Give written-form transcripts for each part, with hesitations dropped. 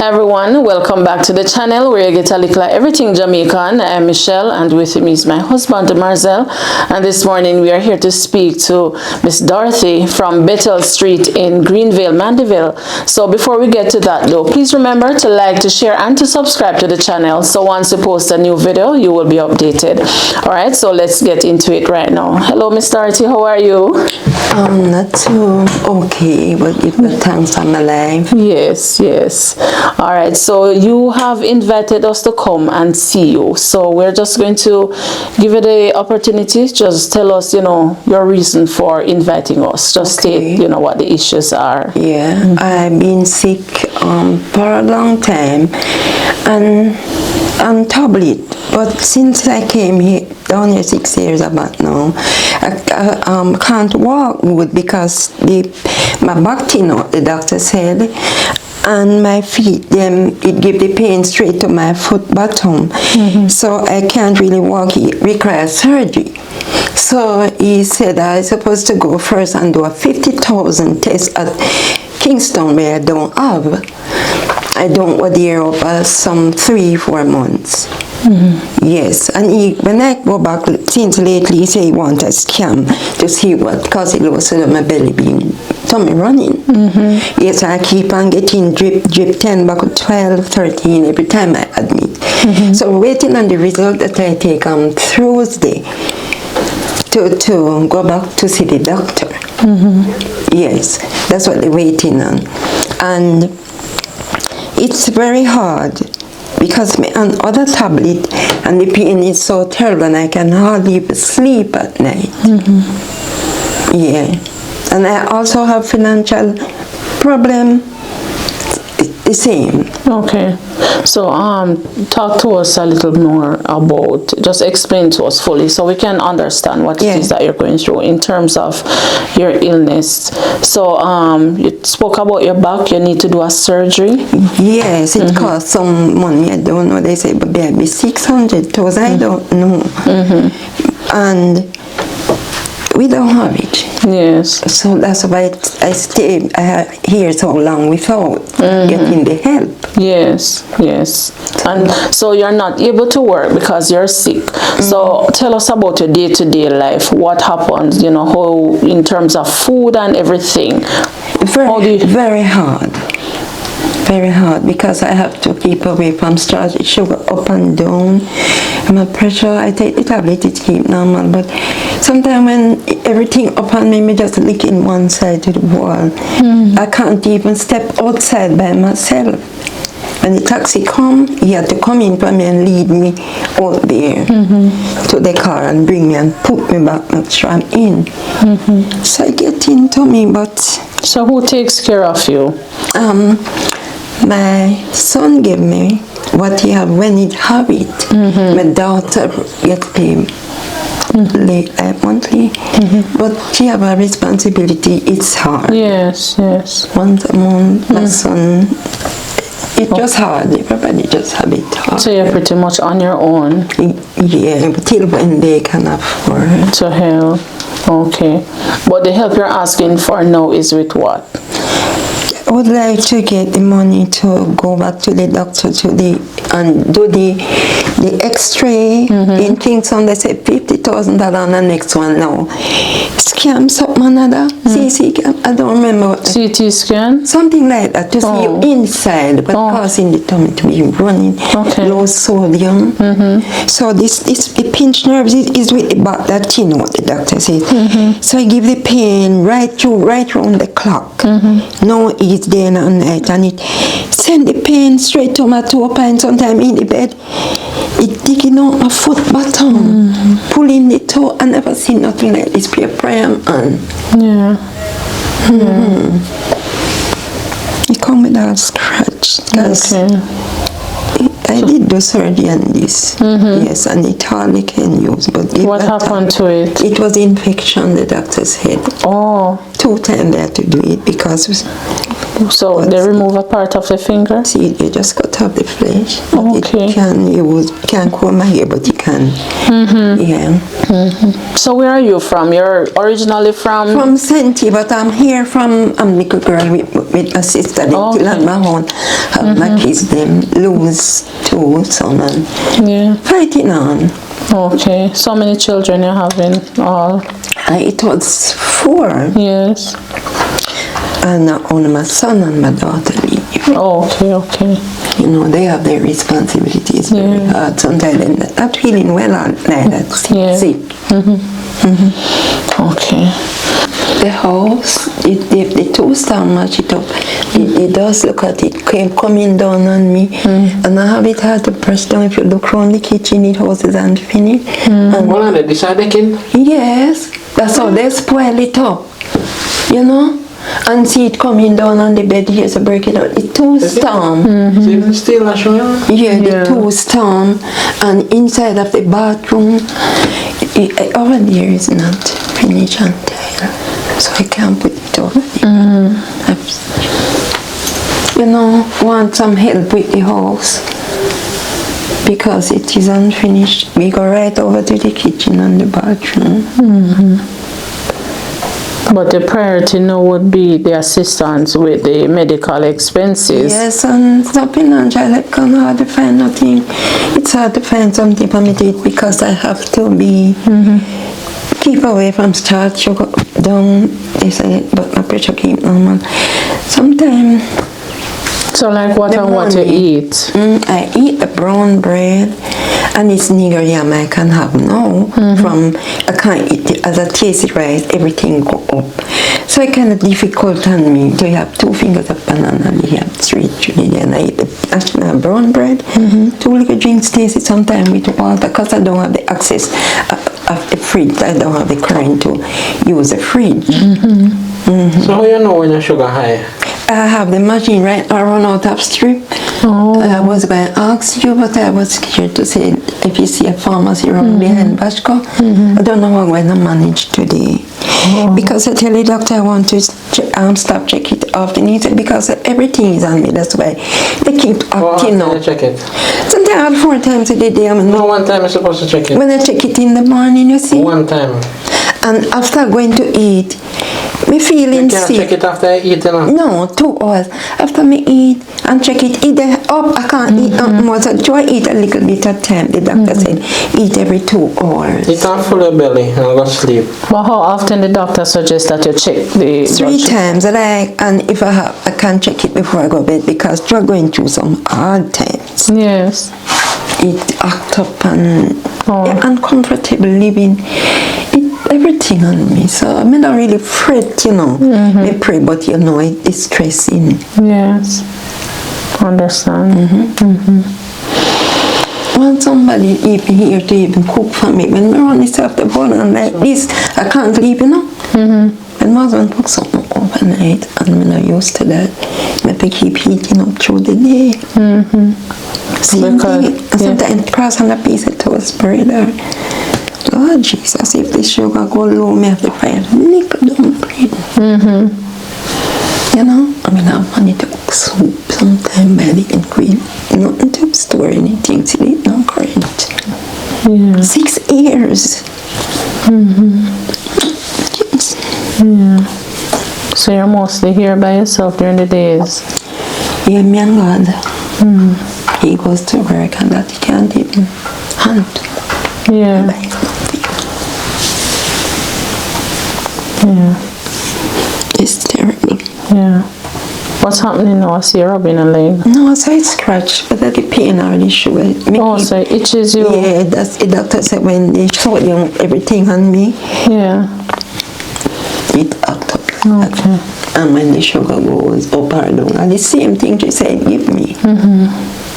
Everyone, welcome back to the channel where you get a little everything Jamaican. I am Michelle and with me is my husband Marcel, and this morning we are here to speak to Miss Dorothy from Bethel Street in Greenville, Mandeville. So before we get to that though, please remember to like, to share and to subscribe to the channel, so once you post a new video you will be updated. Alright, so let's get into it right now. Hello Miss Dorothy, how are you? Not too okay, but give me thanks I'm alive. Yes. All right, so you have invited us to come and see you, so we're just going to give you the opportunity. Just tell us, your reason for inviting us. Just state, what the issues are. Yeah, I've been sick for a long time and on tablet, but since I came here down here 6 years about now, I can't walk good because my back thing out, the doctor said, and my feet, it give the pain straight to my foot bottom. So I can't really walk. It requires surgery. So he said I was supposed to go first and do a 50,000 test at Kingston, where I don't go there over some 3-4 months. Yes, and when I go back since lately, he say he wants a scan to see what caused it, so my belly being tummy running. Yes, I keep on getting drip 10 back 12, 13 every time I admit. So waiting on the result that I take on Thursday to go back to see the doctor. Yes, that's what they're waiting on. And it's very hard because me on other tablet and the pain is so terrible and I can hardly sleep at night. Yeah, and I also have financial problem, the same. Okay, so talk to us a little more about, just explain to us fully so we can understand what it is that you're going through in terms of your illness. So you spoke about your back, you need to do a surgery. Yes, it costs some money. I don't know, they say, but maybe 600,000, I don't know. And we don't have it. Yes. So that's why I stay here so long without getting the help. Yes. And so you're not able to work because you're sick. So tell us about your day-to-day life. What happens, how in terms of food and everything? Very hard. Very hard because I have to keep away from starting sugar up and down. My pressure, I take the tablet to keep normal, but sometimes when everything up on me just licking one side to the wall. I can't even step outside by myself. When the taxi come, he had to come in for me and lead me out there to the car and bring me and put me back and try in. So I get into me, but... So who takes care of you? My son gave me what he have when he have it. My daughter gets paid monthly, but she have a responsibility. It's hard. Yes. Once a month, my son. It's just hard. Everybody just have it hard. So you're pretty much on your own. Yeah, till when they can afford to help. Okay, but the help you're asking for now is with what? I would like to get the money to go back to the doctor and do the X-ray in Kingston. They say $50,000 on the next one now. Scan something another CT scan. I don't remember. CT scan? Something like that to see you inside, but causing the tummy to be running. Low sodium. So the pinched nerves is with the back. That what the doctor said. So I give the pain right around the clock. No, it's day and night, and it send the pain straight to my toe and sometimes in the bed it digging out my foot bottom, pulling the toe. I never seen nothing like this. Prayer on. It come with a scratch. I did do surgery on this. Yes, and it hardly can use. But what happened to it? It was infection, the doctor said. 2 times they had to do it because... So they remove a part of the finger? See, they just cut off the flesh. Okay. You can't comb my hair, but you Jamaican. Yeah. So where are you from? You're originally From Senti, but I'm here from Likkle girl with my sister. They still have my own. Have my kids, them lose 2 sons and fighting on. Okay. So many children you're having all. It was 4. Yes. And only my son and my daughter leave. Okay. You know, they have their responsibilities very hard. Sometimes they're not feeling well or like that, sick. Okay. The house, the 2 storm match it up. It does look at it, coming down on me. And I have it hard to press down. If you look around the kitchen, it house is unfinished. And What are they deciding? yes, that's how they spoil it up. You know? And see it coming down on the bed here, so break it out. The 2 storm. So still not showing? Yeah, the 2 storm. And inside of the bathroom, over there is not finished and tile. So I can't put it over there. You know, want some help with the house. Because it is unfinished. We go right over to the kitchen and the bathroom. But the priority now would be the assistance with the medical expenses. Yes, and something financial, I can't hard to find nothing. It's hard to find something for me to eat because I have to be keep away from starch, sugar down. They say, but my pressure keep normal. Sometimes. So like what and what you eat? I eat the brown bread, and it's nigger yam I can have now. From I can't eat it as I taste it rice, everything go up. So it's kind of difficult on me to have 2 fingers of banana, and you have 3 today, and I eat the national brown bread. 2 little drinks taste it sometimes with water because I don't have the access of the fridge. I don't have the current to use the fridge. So how you know when your sugar high? I have the machine right now run out of strip. I was going to ask you, but I was scared to say if you see a pharmacy around behind Bashko. I don't know how I'm going to manage today. Because I tell the doctor I want to stop check it often. He said because everything is on me, that's why they keep acting up. Check it? Sometimes 4 times a day. No, 1 time you're supposed to check it. When I check it in the morning, you see. 1 time. And after going to eat, me feeling You can't sick. check it after eating? No, 2 hours. After me eat and check it, either up, I can't eat nothing more. So try eat a little bit at time. The doctor said, eat every 2 hours. You can't fill your belly and go sleep. Well, how often the doctor suggests that you check the 3 times, like, and if I can't check it before I go to bed because you're going through some hard times. Yes. It act up and uncomfortable living. Everything on me, so I mean, not really fret, you know. I pray, but you know, it's stressing. Yes. Understand. Want somebody even here to even cook for me. When I run this after bone and like this, I can't sleep, you know. When my husband cook something overnight, and I'm not used to that, I have to keep heating up through the day. Same thing. And sometimes cross on a piece of toast bread or Lord Jesus, if the sugar go low, me have to fry a little down bread. You know, I mean, I have money to cook soup sometime by the ingredient. Nothing to store anything till it no current. 6 years. Yeah. So you're mostly here by yourself during the days? Yeah, me and God. He goes to work and that he can't even handle. Yeah. Yeah. It's terrible. Yeah. What's happening now? I see you rubbing a leg. No, so it's scratch, but the pain already show it. So it itches you? Yeah, that's the doctor said when they showed you everything on me. Yeah. It act up. Okay. And when the sugar goes up or down, and the same thing she said, give me.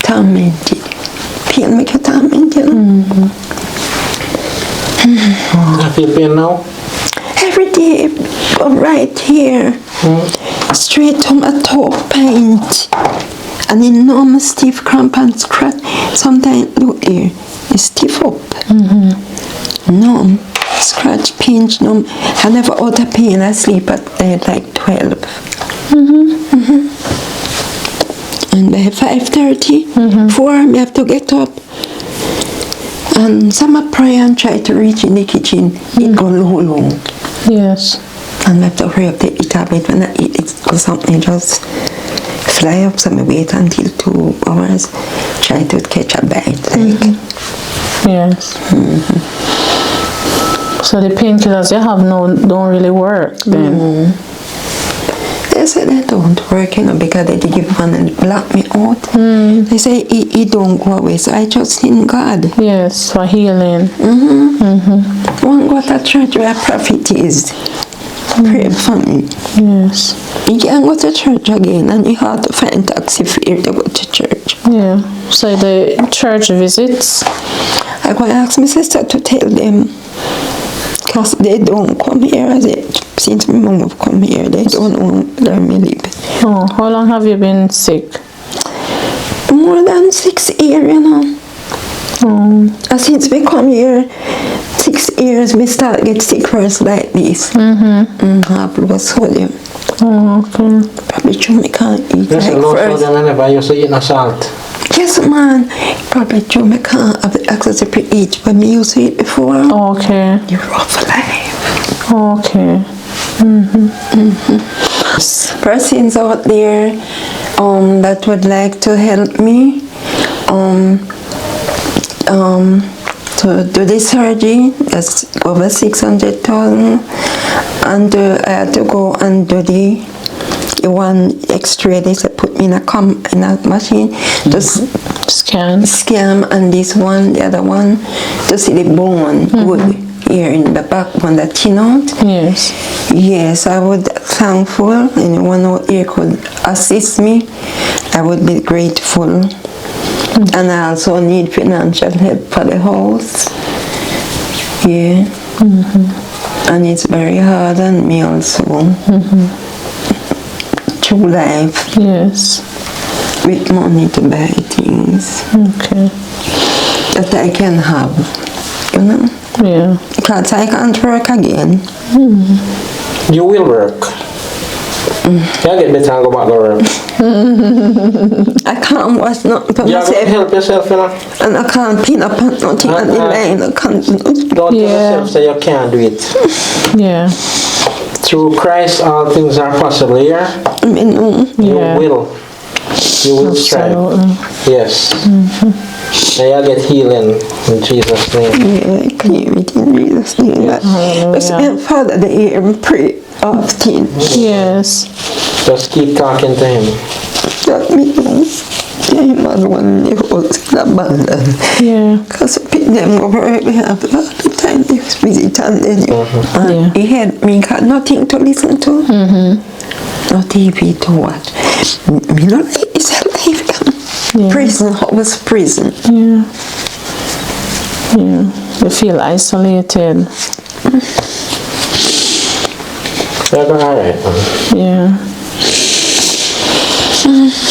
Tormented. Pain make you tormented. I feel pain now? Every day, right here, straight to my toe paint, and enormous stiff cramp and scratch. Sometimes, look here, it's stiff up. Numb, scratch, pinch, numb. I never out of pain. I sleep at like 12. And by 5:30, 4, I have to get up. And some I pray and try to reach in the kitchen, it go low. Yes. And I have to hurry up to eat the tablet. When I eat it or something, just fly up, so I wait until 2 hours, try to catch a bite. Like. Yes. So the painkillers you have don't really work then? They say they don't work, because they give one and block me out. They say it don't go away, so I trust in God. Yes, for healing. One go to church where a prophet is. Pray for me. Yes. You can't go to church again, and you have to find taxi fare to go to church. Yeah. So the church visits? I go ask my sister to tell them, because they don't come here, since my mom have come here, they don't know where me live. Oh, how long have you been sick? More than 6 years, And since we come here, 6 years, we start get sick first like this. Have low sodium. Oh, okay. Probably true me can't eat There's like a lot first. of them whenever you eat no salt. Yes, man. Probably true me can't have the access to eat when me used to eat before. Okay. You're rough life. Okay. Persons out there that would like to help me to do the surgery, that's over 600,000, and I had to go and do the one X-ray. They said put me in a machine to scan, and this one, the other one, to see the bone good here in the backbone that thin out. Yes. Yes, I would thankful. Anyone out here could assist me, I would be grateful. And I also need financial help for the house. Yeah. And it's very hard on me also. True life. Yes. With money to buy things. Okay. That I can have. Yeah. Because I can't work again. You will work. You get better and go back to work. I can't wash nothing for You have to myself. help yourself, And I can't pin up on nothing on the line. I can't do Don't tell yourself that you can't do it. Yeah. Through Christ, all things are possible. Here, you Yeah. will. You will strive. Absolutely. Yes. May I get healing in Jesus' name. Yeah, I claim it in Jesus' name. Hallelujah. Father, they hear him pray often. Yes. Just keep talking to Him. Let me know. Yeah, man, one the house in abandoned. Yeah. Because I pick them over every half all the time they visit, and then Yeah. he had me got nothing to listen to. No TV to watch. Me not like this life. Yeah. Prison, how was prison? Yeah. Yeah. You feel isolated. You're alright, man. Yeah.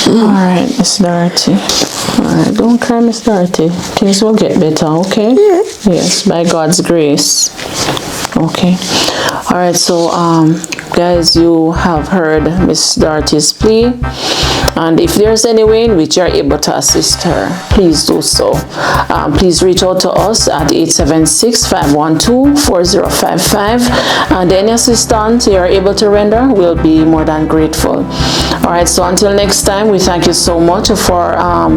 Alright, Miss Dorothy. Alright, don't cry, Miss Dorothy. Things will get better, okay? Yeah. Yes, by God's grace. Okay. Alright, so guys, you have heard Miss Dorothy's plea. And if there's any way in which you're able to assist her, please do so. Please reach out to us at 876-512-4055, and any assistance you're able to render will be more than grateful. Alright, so until next time, we thank you so much for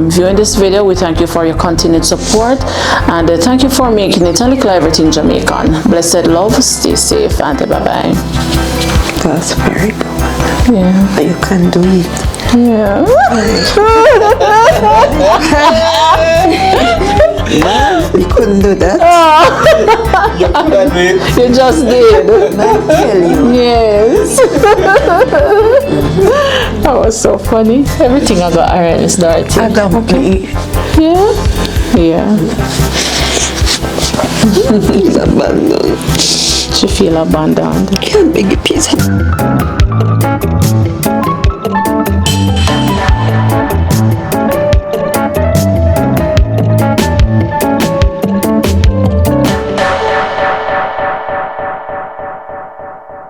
viewing this video. We thank you for your continued support, and thank you for making it a Likkle Everyting Jamaican. Blessed love, stay safe, and bye-bye. That's very good. Yeah. But you can do it. Yeah. You couldn't do that. You just did. I tell you. Yes. That was so funny. Everything I got alright, Miss Dorothy. I don't believe Yeah. Yeah. he's abandoned. She feel abandoned. Can't be a piece of